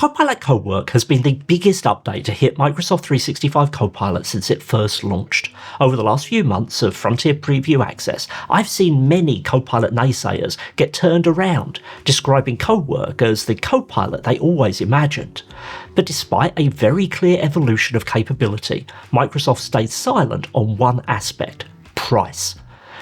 Copilot Cowork has been the biggest update to hit Microsoft 365 Copilot since it first launched. Over the last few months of Frontier Preview access, I've seen many Copilot naysayers get turned around, describing Cowork as the Copilot they always imagined. But despite a very clear evolution of capability, Microsoft stayed silent on one aspect: price.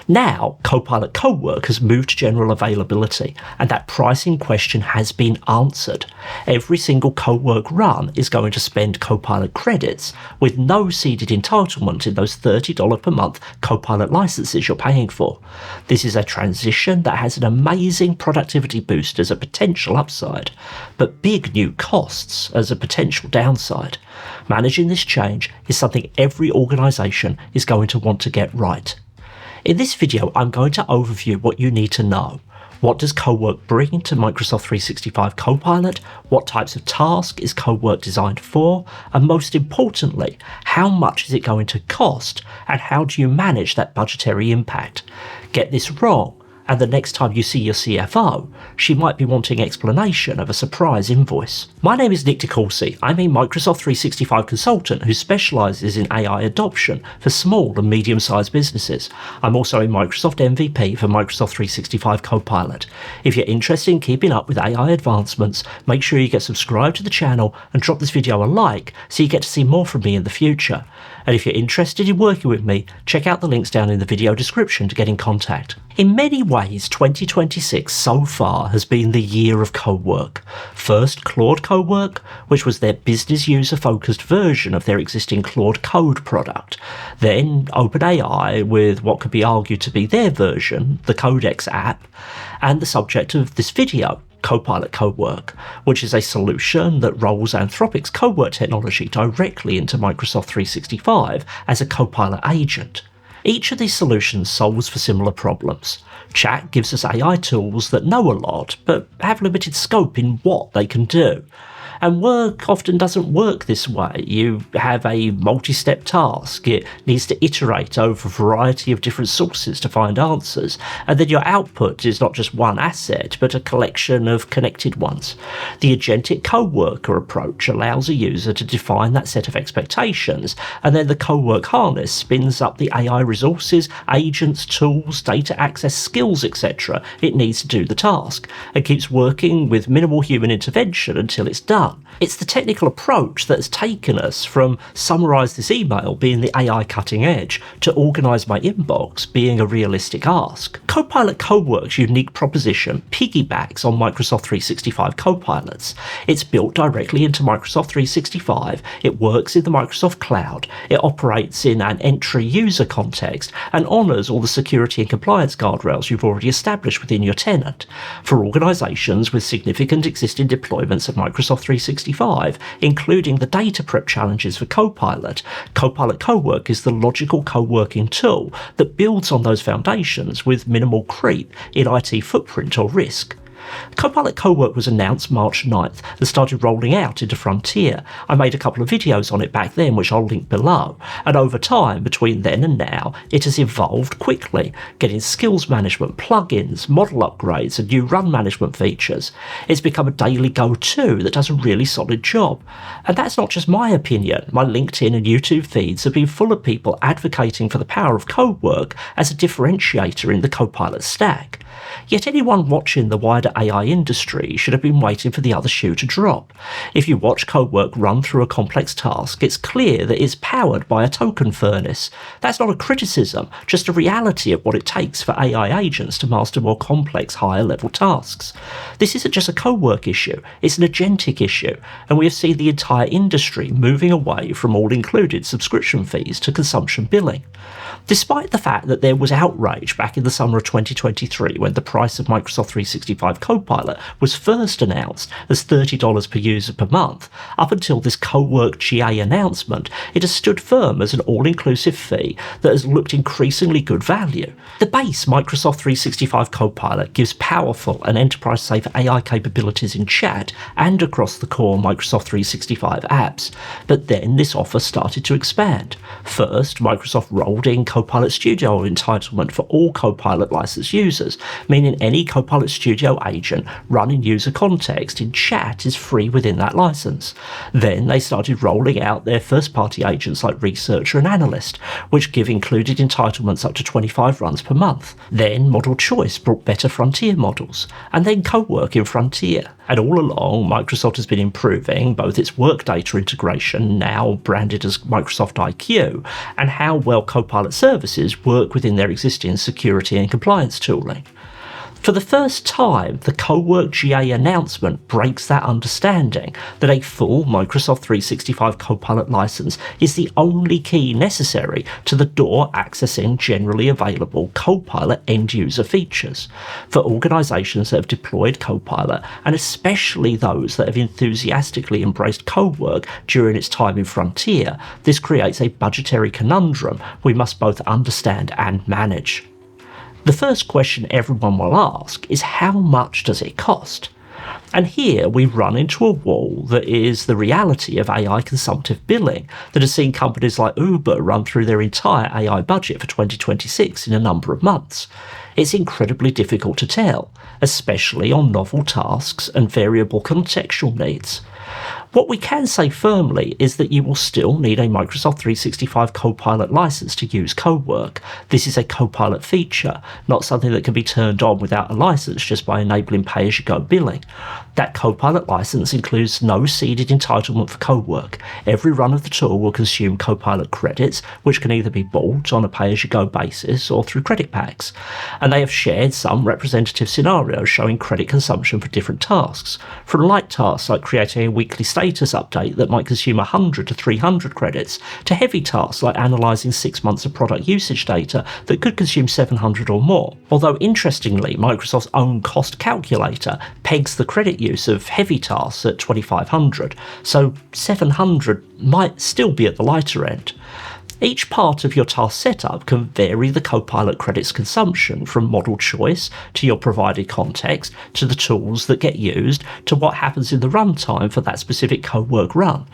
Now, Copilot Cowork has moved to general availability, and that pricing question has been answered. Every single Cowork run is going to spend Copilot Credits, with no seeded entitlement in those $30 per month Copilot licenses you're paying for. This is a transition that has an amazing productivity boost as a potential upside, but big new costs as a potential downside. Managing this change is something every organisation is going to want to get right. In this video, I'm going to overview what you need to know. What does Cowork bring to Microsoft 365 Copilot? What types of task is Cowork designed for? And most importantly, how much is it going to cost? And how do you manage that budgetary impact? Get this wrong, and the next time you see your CFO, she might be wanting explanation of a surprise invoice. My name is Nick DeCourcy. I'm a Microsoft 365 consultant who specialises in AI adoption for small and medium-sized businesses. I'm also a Microsoft MVP for Microsoft 365 Copilot. If you're interested in keeping up with AI advancements, make sure you get subscribed to the channel and drop this video a like so you get to see more from me in the future. And if you're interested in working with me, check out the links down in the video description to get in contact. In many ways, 2026 so far has been the year of Cowork. First, Claude Cowork, which was their business user-focused version of their existing Claude Code product. Then OpenAI with what could be argued to be their version, the Codex app, and the subject of this video, Copilot Cowork, which is a solution that rolls Anthropic's Cowork technology directly into Microsoft 365 as a Copilot agent. Each of these solutions solves for similar problems. Chat gives us AI tools that know a lot, but have limited scope in what they can do. And work often doesn't work this way. You have a multi-step task. It needs to iterate over a variety of different sources to find answers. And then your output is not just one asset, but a collection of connected ones. The agentic coworker approach allows a user to define that set of expectations, and then the Cowork harness spins up the AI resources, agents, tools, data access, skills, etc. it needs to do the task, and keeps working with minimal human intervention until it's done. It's the technical approach that has taken us from summarise this email being the AI cutting edge to organise my inbox being a realistic ask. Copilot Cowork's unique proposition piggybacks on Microsoft 365 Copilots. It's built directly into Microsoft 365, it works in the Microsoft Cloud, it operates in an entry user context, and honours all the security and compliance guardrails you've already established within your tenant. For organisations with significant existing deployments of Microsoft 365, including the data prep challenges for Copilot, Copilot Cowork is the logical co-working tool that builds on those foundations with minimal creep in IT footprint or risk. Copilot Cowork was announced March 9th and started rolling out into Frontier. I made a couple of videos on it back then, which I'll link below, and over time, between then and now, it has evolved quickly, getting skills management, plugins, model upgrades, and new run management features. It's become a daily go-to that does a really solid job. And that's not just my opinion. My LinkedIn and YouTube feeds have been full of people advocating for the power of Cowork as a differentiator in the Copilot stack. Yet anyone watching the wider AI industry should have been waiting for the other shoe to drop. If you watch Cowork run through a complex task, it's clear that it's powered by a token furnace. That's not a criticism, just a reality of what it takes for AI agents to master more complex, higher-level tasks. This isn't just a Cowork issue, it's an agentic issue, and we have seen the entire industry moving away from all-included subscription fees to consumption billing. Despite the fact that there was outrage back in the summer of 2023 when the price of Microsoft 365 Copilot was first announced as $30 per user per month, up until this Cowork GA announcement, it has stood firm as an all-inclusive fee that has looked increasingly good value. The base Microsoft 365 Copilot gives powerful and enterprise-safe AI capabilities in chat and across the core Microsoft 365 apps, but then this offer started to expand. First, Microsoft rolled in Copilot Studio entitlement for all Copilot licensed users, meaning any Copilot Studio agent agent run in user context in chat is free within that license. Then they started rolling out their first-party agents like Researcher and Analyst, which give included entitlements up to 25 runs per month. Then Model Choice brought better Frontier models, and then Cowork in Frontier. And all along, Microsoft has been improving both its work data integration, now branded as Microsoft IQ, and how well Copilot services work within their existing security and compliance tooling. For the first time, the Cowork GA announcement breaks that understanding that a full Microsoft 365 Copilot license is the only key necessary to the door accessing generally available Copilot end-user features. For organisations that have deployed Copilot, and especially those that have enthusiastically embraced Cowork during its time in Frontier, this creates a budgetary conundrum we must both understand and manage. The first question everyone will ask is, how much does it cost? And here we run into a wall that is the reality of AI consumptive billing that has seen companies like Uber run through their entire AI budget for 2026 in a number of months. It's incredibly difficult to tell, especially on novel tasks and variable contextual needs. What we can say firmly is that you will still need a Microsoft 365 Copilot license to use Cowork. This is a Copilot feature, not something that can be turned on without a license just by enabling pay-as-you-go billing. That Copilot license includes no seeded entitlement for Cowork. Every run of the tool will consume Copilot Credits, which can either be bought on a pay-as-you-go basis or through credit packs. And they have shared some representative scenarios showing credit consumption for different tasks, from light tasks like creating a weekly status update that might consume 100 to 300 credits, to heavy tasks like analysing 6 months of product usage data that could consume 700 or more. Although interestingly, Microsoft's own cost calculator pegs the credit use of heavy tasks at 2500, so 700 might still be at the lighter end. Each part of your task setup can vary the Copilot credits consumption, from model choice to your provided context to the tools that get used to what happens in the runtime for that specific Cowork run.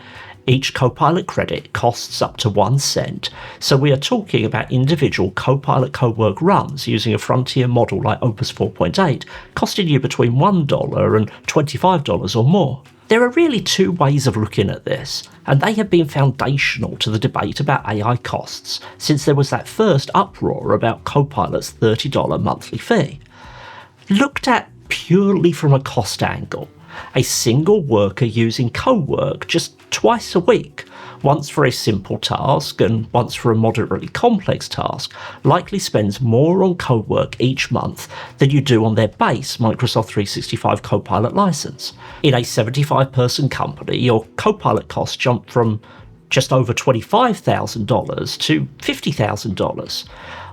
Each Copilot credit costs up to 1 cent, so we are talking about individual Copilot Cowork runs using a Frontier model like Opus 4.8 costing you between $1 and $25 or more. There are really two ways of looking at this, and they have been foundational to the debate about AI costs since there was that first uproar about Copilot's $30 monthly fee. Looked at purely from a cost angle, a single worker using Cowork just twice a week, once for a simple task and once for a moderately complex task, likely spends more on Cowork each month than you do on their base Microsoft 365 Copilot license. In a 75-person company, your Copilot costs jump from just over $25,000 to $50,000.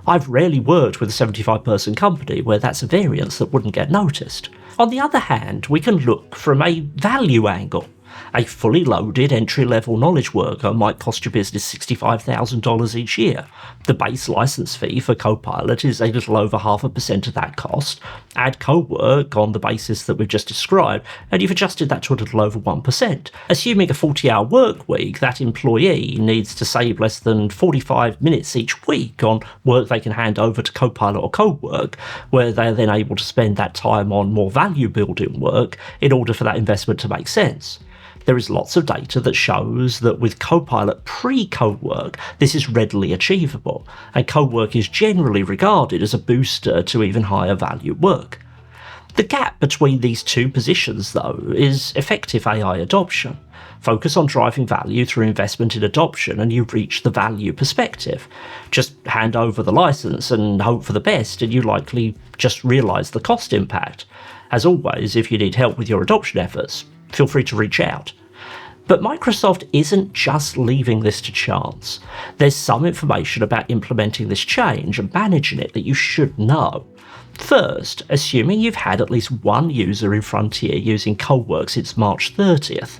I've rarely worked with a 75-person company where that's a variance that wouldn't get noticed. On the other hand, we can look from a value angle. A fully loaded entry-level knowledge worker might cost your business $65,000 each year. The base license fee for Copilot is a little over 0.5% of that cost. Add Cowork on the basis that we've just described, and you've adjusted that to a little over 1%. Assuming a 40-hour work week, that employee needs to save less than 45 minutes each week on work they can hand over to Copilot or Cowork, where they're then able to spend that time on more value-building work in order for that investment to make sense. There is lots of data that shows that with Copilot pre-Cowork, this is readily achievable, and Cowork is generally regarded as a booster to even higher value work. The gap between these two positions, though, is effective AI adoption. Focus on driving value through investment in adoption and you reach the value perspective. Just hand over the license and hope for the best, and you likely just realise the cost impact. As always, if you need help with your adoption efforts, feel free to reach out. But Microsoft isn't just leaving this to chance. There's some information about implementing this change and managing it that you should know. First, assuming you've had at least one user in Frontier using Cowork since March 30th,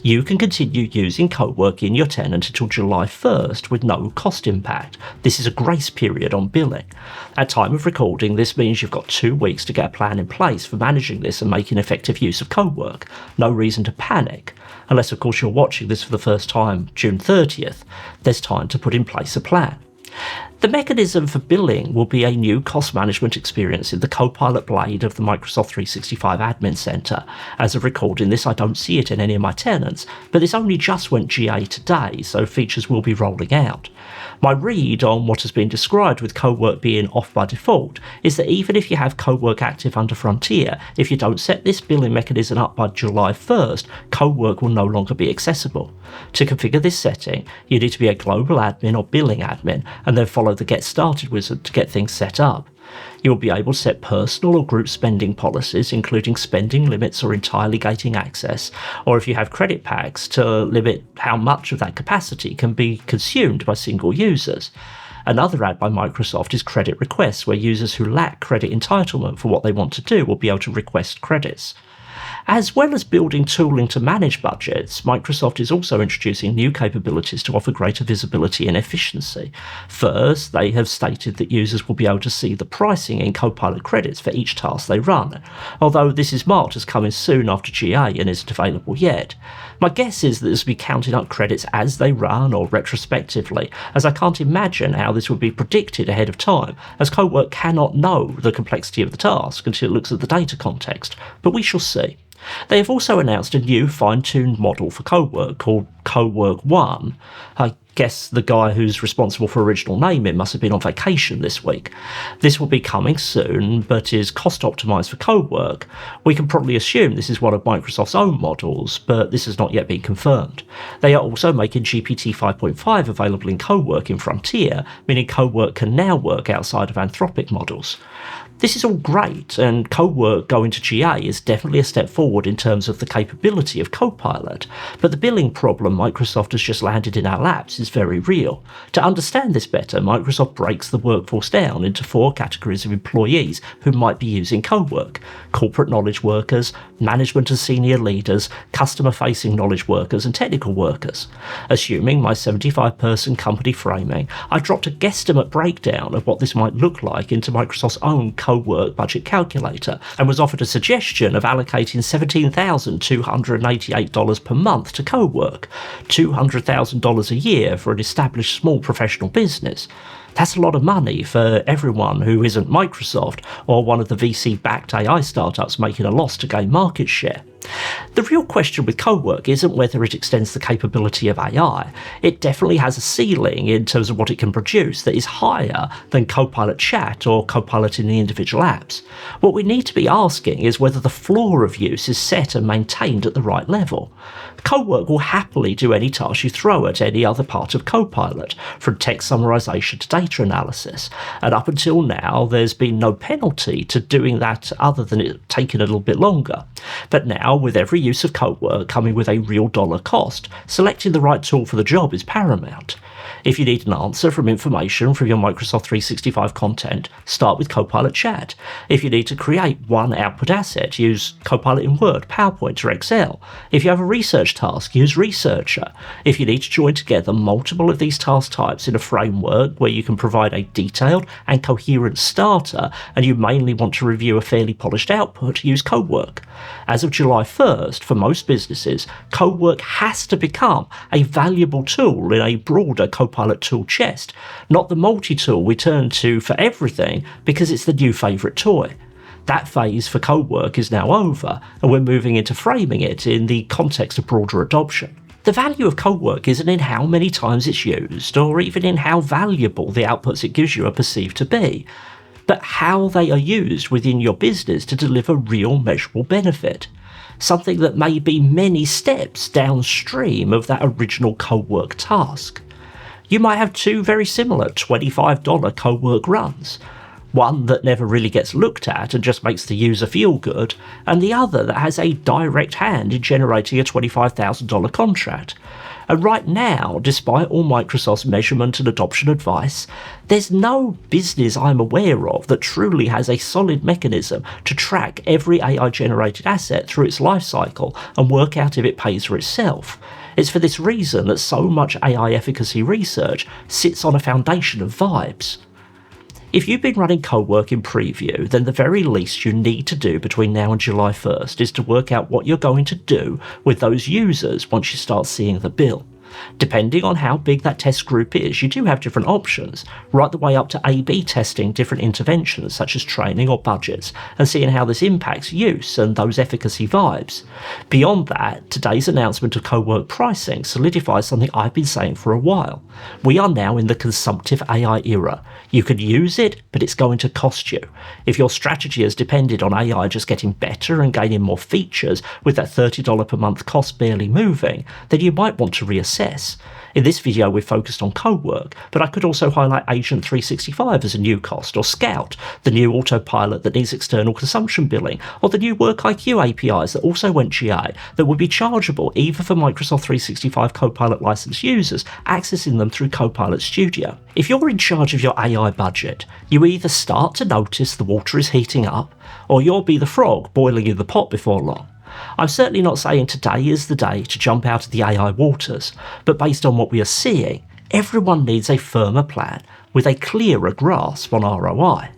you can continue using Cowork in your tenant until July 1st with no cost impact. This is a grace period on billing. At time of recording, this means you've got 2 weeks to get a plan in place for managing this and making effective use of Cowork. No reason to panic. Unless, of course, you're watching this for the first time June 30th, there's time to put in place a plan. The mechanism for billing will be a new cost management experience in the Copilot blade of the Microsoft 365 Admin Center. As of recording this, I don't see it in any of my tenants, but this only just went GA today, so features will be rolling out. My read on what has been described with Cowork being off by default is that even if you have Cowork active under Frontier, if you don't set this billing mechanism up by July 1st, Cowork will no longer be accessible. To configure this setting, you need to be a global admin or billing admin, and then follow the Get Started wizard to get things set up. You'll be able to set personal or group spending policies, including spending limits or entirely gating access, or if you have credit packs, to limit how much of that capacity can be consumed by single users. Another add by Microsoft is credit requests, where users who lack credit entitlement for what they want to do will be able to request credits. As well as building tooling to manage budgets, Microsoft is also introducing new capabilities to offer greater visibility and efficiency. First, they have stated that users will be able to see the pricing in Copilot Credits for each task they run, although this is marked as coming soon after GA and isn't available yet. My guess is that this will be counting up credits as they run or retrospectively, as I can't imagine how this would be predicted ahead of time, as Cowork cannot know the complexity of the task until it looks at the data context, but we shall see. They have also announced a new fine-tuned model for Cowork called Cowork One. I guess the guy who's responsible for original naming must have been on vacation this week. This will be coming soon, but is cost optimised for Cowork. We can probably assume this is one of Microsoft's own models, but this has not yet been confirmed. They are also making GPT 5.5 available in Cowork in Frontier, meaning Cowork can now work outside of Anthropic models. This is all great, and Cowork going to GA is definitely a step forward in terms of the capability of Copilot, but the billing problem Microsoft has just landed in our laps is very real. To understand this better, Microsoft breaks the workforce down into 4 categories of employees who might be using Cowork: corporate knowledge workers, management and senior leaders, customer-facing knowledge workers, and technical workers. Assuming my 75-person company framing, I dropped a guesstimate breakdown of what this might look like into Microsoft's own Cowork budget calculator, and was offered a suggestion of allocating $17,288 per month to Cowork, $200,000 a year for an established small professional business. That's a lot of money for everyone who isn't Microsoft or one of the VC-backed AI startups making a loss to gain market share. The real question with Cowork isn't whether it extends the capability of AI. It definitely has a ceiling in terms of what it can produce that is higher than Copilot Chat or Copilot in the individual apps. What we need to be asking is whether the floor of use is set and maintained at the right level. Cowork will happily do any task you throw at any other part of Copilot, from text summarization to data analysis, and up until now there's been no penalty to doing that other than it taking a little bit longer. But now, with every use of Cowork coming with a real dollar cost, selecting the right tool for the job is paramount. If you need an answer from information from your Microsoft 365 content, start with Copilot Chat. If you need to create one output asset, use Copilot in Word, PowerPoint, or Excel. If you have a research task, use Researcher. If you need to join together multiple of these task types in a framework where you can provide a detailed and coherent starter, and you mainly want to review a fairly polished output, use Cowork. As of July 1st, for most businesses, Cowork has to become a valuable tool in a broader Copilot tool chest, not the multi-tool we turn to for everything because it's the new favourite toy. That phase for Cowork is now over, and we're moving into framing it in the context of broader adoption. The value of Cowork isn't in how many times it's used, or even in how valuable the outputs it gives you are perceived to be, but how they are used within your business to deliver real measurable benefit. Something that may be many steps downstream of that original Cowork task. You might have 2 very similar $25 Cowork runs. One that never really gets looked at and just makes the user feel good, and the other that has a direct hand in generating a $25,000 contract. And right now, despite all Microsoft's measurement and adoption advice, there's no business I'm aware of that truly has a solid mechanism to track every AI-generated asset through its life cycle and work out if it pays for itself. It's for this reason that so much AI efficacy research sits on a foundation of vibes. If you've been running Cowork in preview, then the very least you need to do between now and July 1st is to work out what you're going to do with those users once you start seeing the bill. Depending on how big that test group is, you do have different options, right the way up to A/B testing different interventions such as training or budgets and seeing how this impacts use and those efficacy vibes. Beyond that, today's announcement of Cowork pricing solidifies something I've been saying for a while. We are now in the consumptive AI era. You can use it, but it's going to cost you. If your strategy has depended on AI just getting better and gaining more features with that $30 per month cost barely moving, then you might want to reassess. In this video we've focused on Cowork, but I could also highlight Agent 365 as a new cost, or Scout, the new autopilot that needs external consumption billing, or the new WorkIQ APIs that also went GA that would be chargeable even for Microsoft 365 Copilot licensed users accessing them through Copilot Studio. If you're in charge of your AI budget, you either start to notice the water is heating up, or you'll be the frog boiling in the pot before long. I'm certainly not saying today is the day to jump out of the AI waters, but based on what we are seeing, everyone needs a firmer plan with a clearer grasp on ROI.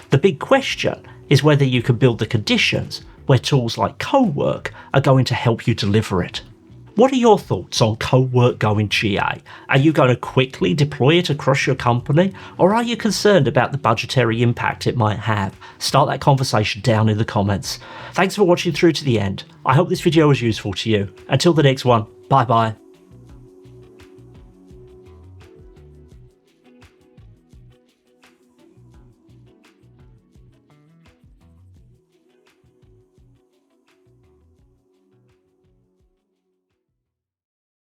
The big question is whether you can build the conditions where tools like Cowork are going to help you deliver it. What are your thoughts on Cowork going GA? Are you going to quickly deploy it across your company, or are you concerned about the budgetary impact it might have? Start that conversation down in the comments. Thanks for watching through to the end. I hope this video was useful to you. Until the next one, bye bye.